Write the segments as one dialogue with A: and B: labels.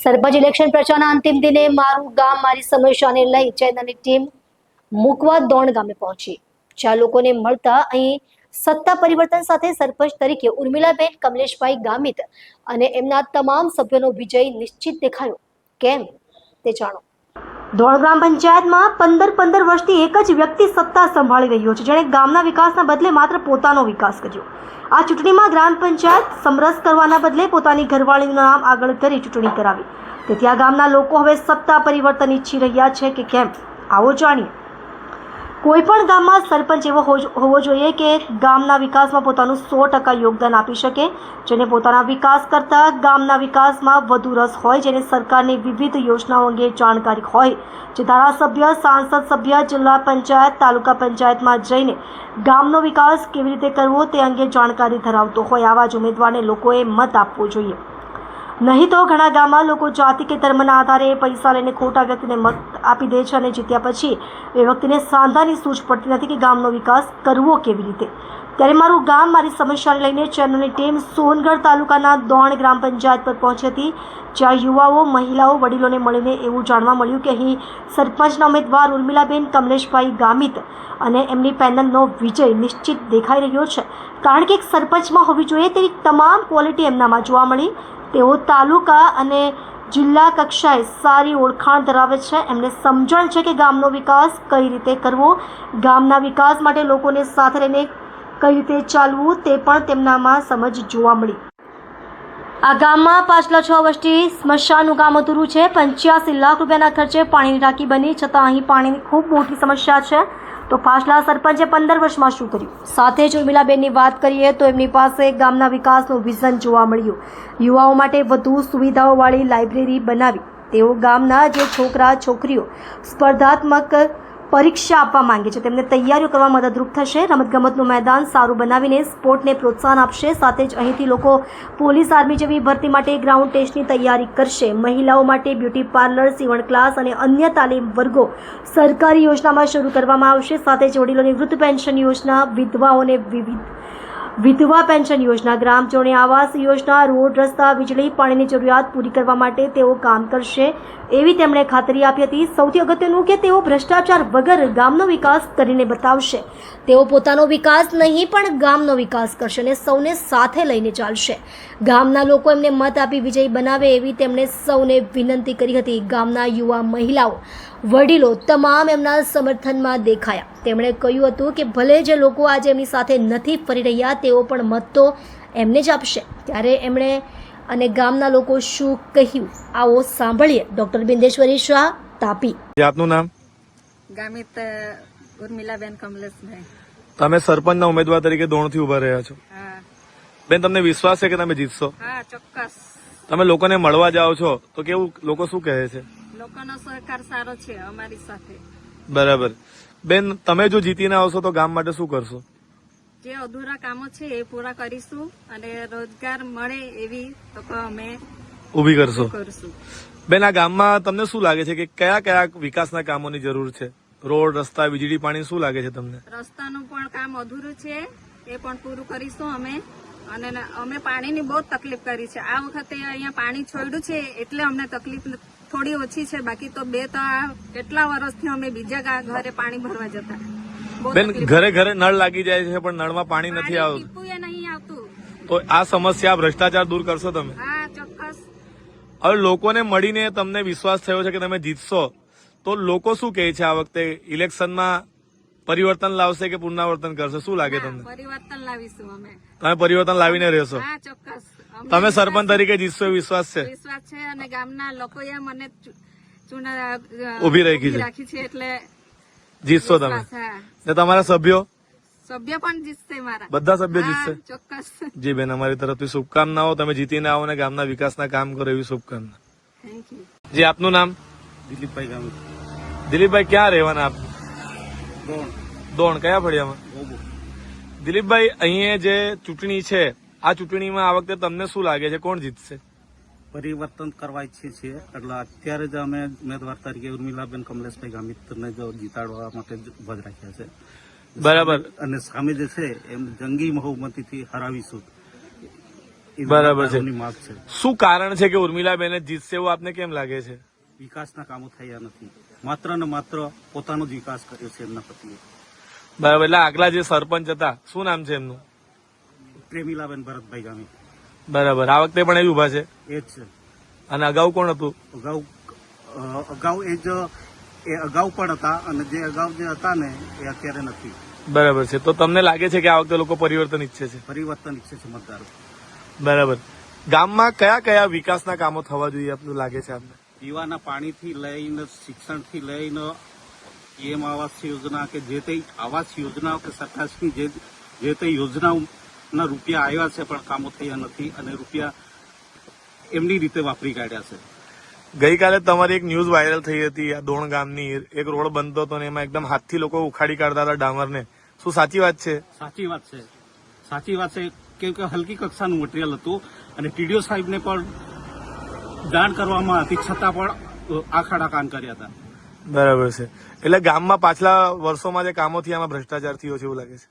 A: સરપંચ election પ્રચારના અંતિમ દિને મારું ગામ મારી સમસ્યાને લઈ ચેનલની ટીમ મુકવા દોણ ગામે પહોંચી, જ્યાં લોકોને મળતા અહીં સત્તા પરિવર્તન સાથે સરપંચ તરીકે ઉર્મિલાબેન કમલેશભાઈ ગામિત અને એમના તમામ સભ્યોનો વિજય નિશ્ચિત દેખાયો. કેમ તે જાણો. દોણ ગ્રામ પંચાયતમાં 15 વર્ષથી એક જ વ્યક્તિ સત્તા સંભાળી રહ્યો છે, જેણે ગામના વિકાસના બદલે માત્ર પોતાનો વિકાસ કર્યો. આ ચૂંટણીમાં ગ્રામ પંચાયત સમરસ કરવાના બદલે પોતાની ઘરવાળીનું નામ આગળ કરી ચૂંટણી કરાવી. તેથી આ ગામના લોકો હવે સત્તા પરિવર્તન ઈચ્છી રહ્યા છે કે કેમ, આવો જાણીએ. કોઈ પણ ગામમાં સરપંચ એવો હોવો જોઈએ કે ગામના વિકાસમાં પોતાનું 100% યોગદાન આપી શકે, જેને પોતાના વિકાસ કરતાં ગામના વિકાસમાં વધુ રસ હોય, જેને સરકારની વિવિધ યોજનાઓ અંગે જાણકારી હોય, જે ધારાસભ્ય, સાંસદ સભ્ય, જિલ્લા પંચાયત, તાલુકા પંચાયતમાં જઈને ગામનો વિકાસ કેવી રીતે કરવો તે અંગે જાણકારી ધરાવતો હોય. આવા જ ઉમેદવારને લોકોએ મત આપવો જોઈએ. નહીં તો ઘણા ગામમાં લોકો જાતિ કે ધર્મના આધારે પૈસા લઈને ખોટા વ્યક્તિને મત આપી દે છે અને જીત્યા પછી એ વ્યક્તિને સાંધાની સૂઝ પડતી નથી કે ગામનો વિકાસ કરવો કેવી રીતે. ત્યારે મારું ગામ મારી સમસ્યાને લઈને ચેનલની ટીમ સોનગઢ તાલુકાના દોણ ગ્રામ પંચાયત પર પહોંચી હતી, જ્યાં યુવાઓ, મહિલાઓ, વડીલોને મળીને એવું જાણવા મળ્યું કે અહીં સરપંચના ઉમેદવાર ઉર્મિલાબેન કમલેશભાઈ ગામિત અને એમની પેનલનો વિજય નિશ્ચિત દેખાઈ રહ્યો છે, કારણ કે એક સરપંચમાં હોવી જોઈએ તેવી તમામ ક્વોલિટી એમનામાં જોવા મળી. તેઓ તાલુકા અને જિલ્લા કક્ષાએ સારી ઓળખાણ ધરાવે છે. એમને સમજણ છે કે ગામનો વિકાસ કઈ રીતે કરવો, ગામના વિકાસ માટે લોકોને સાથે લઈને કઈ રીતે ચાલવું તે પણ તેમનામાં સમજ જોવા મળી. આ ગામમાં પાછલા 6 વર્ષથી સ્મશાનનું કામ અધૂરું છે. 85 લાખ રૂપિયાના ખર્ચે પાણીની ટાંકી બની, છતાં અહીં પાણીની ખૂબ મોટી સમસ્યા છે. તો પાછલા સરપંચે 15 વર્ષમાં શું કર્યું? સાથે જ ઉર્મિલાબેનની વાત કરીએ તો એમની પાસે ગામના વિકાસનું વિઝન જોવા મળ્યું. યુવાઓ માટે વધુ સુવિધાઓવાળી લાઇબ્રેરી બનાવી. તેઓ ગામના જે છોકરા છોકરીઓ સ્પર્ધાત્મક પરીક્ષા આપવા માંગે છે તેમને તૈયારીઓ કરવા મદદરૂપ થશે. રમતગમતનું મેદાન સારું બનાવીને સ્પોર્ટને પ્રોત્સાહન આપશે. સાથે જ અહીંથી લોકો પોલીસ, આર્મી જેવી ભરતી માટે ગ્રાઉન્ડ ટેસ્ટની તૈયારી કરશે. મહિલાઓ માટે બ્યુટી પાર્લર, સીવણ ક્લાસ અને અન્ય તાલીમ વર્ગો સરકારી યોજનામાં શરૂ કરવામાં આવશે. સાથે જ વડીલોની વૃદ્ધ પેન્શન યોજના, વિધવાઓને વિધવા પેન્શન યોજના, ગ્રામજનોને આવાસ યોજના, રોડ, રસ્તા, વીજળી, પાણીની જરૂરિયાત પૂરી કરવા માટે તેઓ કામ કરશે એવી તેમણે ખાતરી આપી હતી. સૌથી અગત્યનું કે તેઓ ભ્રષ્ટાચાર વગર ગામનો વિકાસ કરીને બતાવશે. તેઓ પોતાનો વિકાસ નહીં પણ ગામનો વિકાસ કરશે અને સૌને સાથે લઈને ચાલશે. ગામના લોકો એમને મત આપી વિજય બનાવે એવી તેમણે સૌને વિનંતી કરી હતી. ગામના યુવા, મહિલાઓ, વડીલો તમામ એમના સમર્થનમાં દેખાયા. તેમણે કહ્યું હતું કે ભલે જે લોકો આજે એમની સાથે નથી ફરી રહ્યા તેઓ પણ મત તો એમને જ આપશે. ત્યારે એમણે અને ગામના લોકો શું કહ્યું આવો સાંભળીએ. ડોક્ટર બિંદેશ્વરી શાહ, તાપી.
B: આપનું નામ?
C: ગામિત ઉર્મિલાબેન કમલેશભાઈ.
B: તમે સરપંચના ઉમેદવાર તરીકે દોણથી ઉભા રહ્યા છો.
C: હા
B: બેન, તમને વિશ્વાસ છે કે તમે જીતશો?
C: હા, ચોક્કસ.
B: તમે લોકોને મળવા જાઓ છો તો કેવું, લોકો શું કહે છે?
C: લોકોનો સહકાર સારો છે અમારી સાથે.
B: બરાબર. બેન, તમે જો જીતીને આવશો તો ગામ માટે શું કરશો?
C: જે અધૂરા કામો છે એ પૂરા કરીશું અને રોજગાર મળે એવી તકો અમે
B: ઊભી કરશો.
C: કરશું.
B: બેન, આ ગામમાં તમને શું લાગે છે કે કયા કયા વિકાસના કામોની જરૂર છે? રોડ, રસ્તા, વીજળી, પાણી, શું લાગે છે તમને?
C: રસ્તાનું પણ કામ અધૂરું છે, એ પણ પૂરું કરીશું અમે. અને અમે પાણીની બહુ તકલીફ કરી છે. આ વખતે અહીંયા પાણી છોડ્યું છે એટલે અમને તકલીફ થોડી ઓછી છે. બાકી તો કેટલા વર્ષથી અમે બીજા ઘરે પાણી ભરવા જતા.
B: બેન, ઘરે ઘરે નળ લાગી જાય છે પણ નળમાં પાણી નથી આવતું.
C: નહીં આવતું.
B: તો આ સમસ્યા, ભ્રષ્ટાચાર દૂર કરશો તમે?
C: હા, ચોક્કસ.
B: હવે લોકોને મળીને તમને વિશ્વાસ થયો છે કે તમે જીતશો, તો લોકો શું કહે છે આ વખતે ઇલેક્શનમાં? પરિવર્તન લાવશે કે પુનરાવર્તન કરશે? શું લાગે તમને?
C: પરિવર્તન લાવીશું અમે.
B: તમે પરિવર્તન લાવીને રહેશો?
C: હા, ચોક્કસ.
B: તમે સરપંચ તરીકે જીતશો એ વિશ્વાસ છે?
C: વિશ્વાસ છે અને ગામના લોકોએ મને
B: ઊભી રાખી
C: છે એટલે
B: જીતશો તમે.
C: હા.
B: ને તમારા સભ્યો?
C: સભ્ય પણ જીતશે મારા.
B: બધા સભ્યો જીતશે?
C: ચોક્કસ.
B: જી બેન, અમારી તરફથી શુભકામનાઓ. તમે જીતીને આવો અને ગામના વિકાસના કામ કરો એવી શુભકામના.
C: Thank you.
B: જી, આપનું નામ?
D: દિલીપભાઈ ગામિત.
B: દિલીપભાઈ, ક્યાં રહેવાના આપ? દોણ. કયા ફળિયામાં? દિલીપભાઈ, અહીંયા જે ચૂંટણી છે, આ ચૂંટણીમાં આ વખતે તમને શું લાગે છે, કોણ જીતશે?
D: પરિવર્તન કરવા ઈચ્છીએ છીએ એટલે અત્યારે જ અમે ઉમેદવાર તરીકે ઉર્મિલાબેન કમલેશભાઈ ગામિતને જો જીતાડવા માટે ઉભા જ રાખ્યા છે.
B: બરાબર.
D: અને સામે જે છે એમ જંગી બહુમતીથી હરાવીશું. એ
B: બરાબર છે.
D: મતદારોની માંગ છે.
B: શું કારણ છે કે ઉર્મિલાબેન જ જીતશે એવું આપને કેમ લાગે છે?
D: વિકાસના કામો થયા નથી, માત્ર ને માત્ર પોતાનો જ વિકાસ કર્યો છે એમના પતિએ.
B: બરાબર. એટલે આગલા જે સરપંચ હતા, શું નામ છે એમનું?
D: પ્રેમીલાબેન ભરતભાઈ ગામી,
B: બરાબર. આ વખતે પણ એ ઉભા છે
D: એ જ છે.
B: અને અગાઉ કોણ હતું?
D: અગાઉ એ અગાઉ પણ હતા, અને જે અગાઉ જે હતા ને એ અત્યારે નથી.
B: બરાબર છે. તો તમને લાગે છે કે આ વખતે લોકો પરિવર્તન ઈચ્છે છે?
D: પરિવર્તન ઈચ્છે છે મતદારો.
B: બરાબર. ગામમાં કયા કયા વિકાસના કામો થવા જોઈએ આપનું લાગે છે આપને?
D: પીવાના પાણીથી લઈને, શિક્ષણથી લઈને, પીએમ આવાસ યોજના કે જે તે આવાસ યોજનાઓ કે સરકારની જે તે યોજનાઓના રૂપિયા આવ્યા છે પણ કામો થયા નથી, અને રૂપિયા એમની રીતે વાપરી કાઢ્યા છે.
B: ગઈકાલે તમારી એક ન્યૂઝ વાયરલ થઈ હતી આ દોણ ગામની, એક રોડ બનતો હતો ને એમાં એકદમ હાથથી લોકો ઉખાડી કાઢતા હતા ડામરને. શું સાચી વાત છે?
D: સાચી વાત છે, સાચી વાત છે. કેમ કે હલકી કક્ષાનું મટીરિયલ હતું, અને ટીડીઓ સાહેબને પણ જાણ કરવામાં હતી, છતાં પણ આખાડા કાન કર્યા હતા.
B: બરાબર છે. એટલે ગામમાં પાછલા વર્ષોમાં જે કામો થયા એમાં ભ્રષ્ટાચાર થયો છે એવું લાગે છે?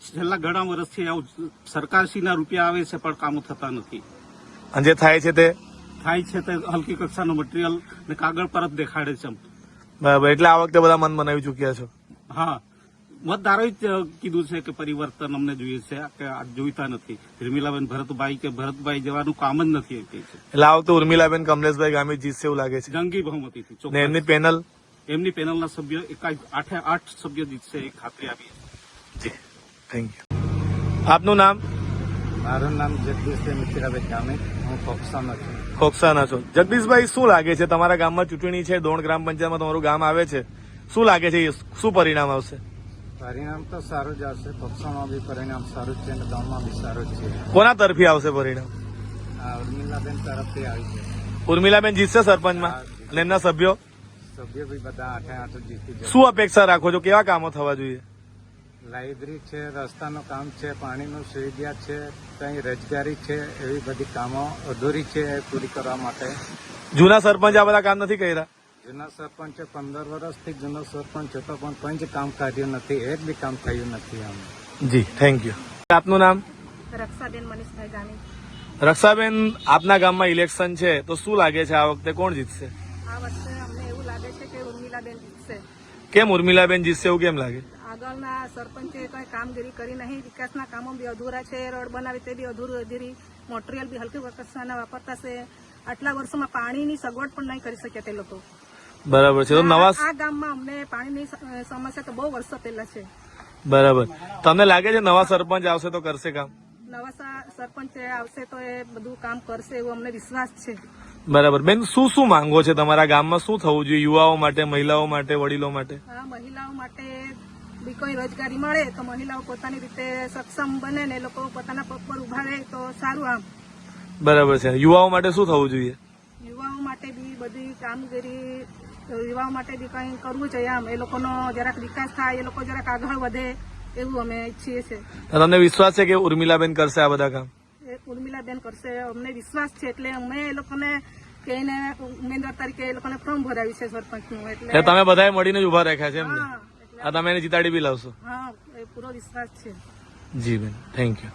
D: છેલ્લા ઘણા વર્ષથી આવું સરકારશ્રીના રૂપિયા આવે છે પણ કામો થતા નથી.
B: અને જે થાય છે તે
D: થાય છે તે હલકી કક્ષાનું મટીરિયલ ને કાગળ પર જ દેખાડે છે.
B: બરાબર. એટલે આ વખતે બધા મન બનાવી ચુક્યા છો?
D: હા, મતદારોએ જ કીધું છે કે પરિવર્તન અમને જોઈએ છે, કે આ જોઈતા નથી. રમીલાબેન ભરતભાઈ જવાનું કામ જ નથી કહે છે.
B: એટલે આ વખતે ઉર્મિલાબેન કમલેશભાઈ ગામિત જીતશે એવું લાગે છે?
D: જંગી બહુમતીથી
B: ને
D: ચોક્કસ.
B: એમની પેનલ?
D: એમની પેનલના સભ્યો 8 સભ્યો જીતશે એ ખાતરી આપી છે.
B: જી, થેન્ક યુ. આપનું નામ?
E: મારું નામ જગદીશભાઈ મિત્રાભાઈ ગામિત, હું કોકસામાં છું.
B: ખોખસાના છો. જગદીશભાઈ, શું લાગે છે તમારા ગામમાં ચૂંટણી છે, દોણ ગ્રામ પંચાયતમાં તમારું ગામ આવે છે, શું લાગે છે શું પરિણામ આવશે?
E: પરિણામ તો સારું જ આવશે. કોકસામાં બી પરિણામ સારું જ છે અને ગામમાં બી સારું જ છે.
B: કોના તરફી આવશે પરિણામ?
E: આ ઉર્મિલાબેન તરફથી આવી છે.
B: ઉર્મિલાબેન જીતશે સરપંચમાં? અને એમના સભ્યો
E: સભ્યો બી બધા 8 જીતી જશે.
B: શું અપેક્ષા રાખો છો? કેવા કામો થવા જોઈએ?
E: લાઇબ્રેરી છે, રસ્તાનું કામ છે, પાણીનું સુવિધા છે, કંઈ રોજગારી છે, એવી બધી કામો અધૂરી છે એ પૂરી કરવા માટે.
B: જૂના સરપંચ આ બધા કામ નથી કર્યા?
E: જૂના સરપંચે 15 વર્ષથી જૂનો સરપંચ હતો પણ કંઈ જ કામ કર્યું નથી, એક બી કામ થયું નથી આમ.
B: જી, થેન્ક યુ. આપનું નામ?
C: રક્ષાબેન મનીષભાઈ ગામી.
B: રક્ષાબેન, આપના ગામમાં ઇલેક્શન છે તો શું લાગે છે આ વખતે કોણ જીતશે?
C: આ વર્ષે અમને એવું લાગે છે કે ઉર્મિલાબેન જીતશે.
B: કેમ ઉર્મિલાબેન જીતશે એવું કેમ લાગે?
C: આગળના સરપંચે કઈ કામગીરી કરી નહીં, વિકાસના કામો બી અધૂરા છે, રોડ બનાવી તે બી અધૂરી, મટીરિયલ બી હલકી કક્ષાના વાપરતા છે. આટલા વર્ષોમાં પાણીની સગવડ પણ નહીં કરી શક્યા તે લોકો.
B: બરાબર છે. તો નવા
C: આ ગામમાં અમને પાણીની સમસ્યા તો બહુ વર્ષો પહેલા છે.
B: બરાબર. તમને લાગે છે નવા સરપંચ આવશે તો કરશે કામ?
C: નવા સરપંચ આવશે તો એ બધું કામ કરશે એવો અમને વિશ્વાસ છે.
B: બરાબર. બેન, શું માંગો છે તમારા ગામમાં? શું થવું જોઈએ યુવાઓ માટે, મહિલાઓ માટે, વડીલો માટે?
C: આ મહિલાઓ માટે બી કોઈ રોજગારી મળે તો મહિલાઓ પોતાની રીતે સક્ષમ બને ને એ લોકો પોતાના પગ પર ઉભા રહે તો સારું. આમ
B: બરાબર છે. યુવાઓ માટે શું થવું જોઈએ?
C: યુવાઓ માટે બી બધી કામગીરી, યુવાઓ માટે બી કંઈ કરવું જોઈએ. આમ એ લોકોનો જરાક વિકાસ થાય, એ લોકો જરાક આગળ વધે એવું અમે ઈચ્છીએ છીએ.
B: તમને વિશ્વાસ છે કે ઉર્મિલાબેન કરશે આ બધા કામ?
C: એ ઉર્મિલાબેન કરશે, અમને વિશ્વાસ છે. એટલે અમે એ લોકોને કહીને ઉમેદવાર તરીકે એ લોકોને ફોર્મ ભરાવ્યું છે સરપંચનું.
B: એટલે તમે બધાએ મળીને જ ઉભા રાખ્યા છે એમ ને?
C: હા,
B: આ તમે એને જીતાડી બી લાવશો?
C: હા, એ પૂરો વિશ્વાસ છે.
B: જી બેન, થેન્ક યુ.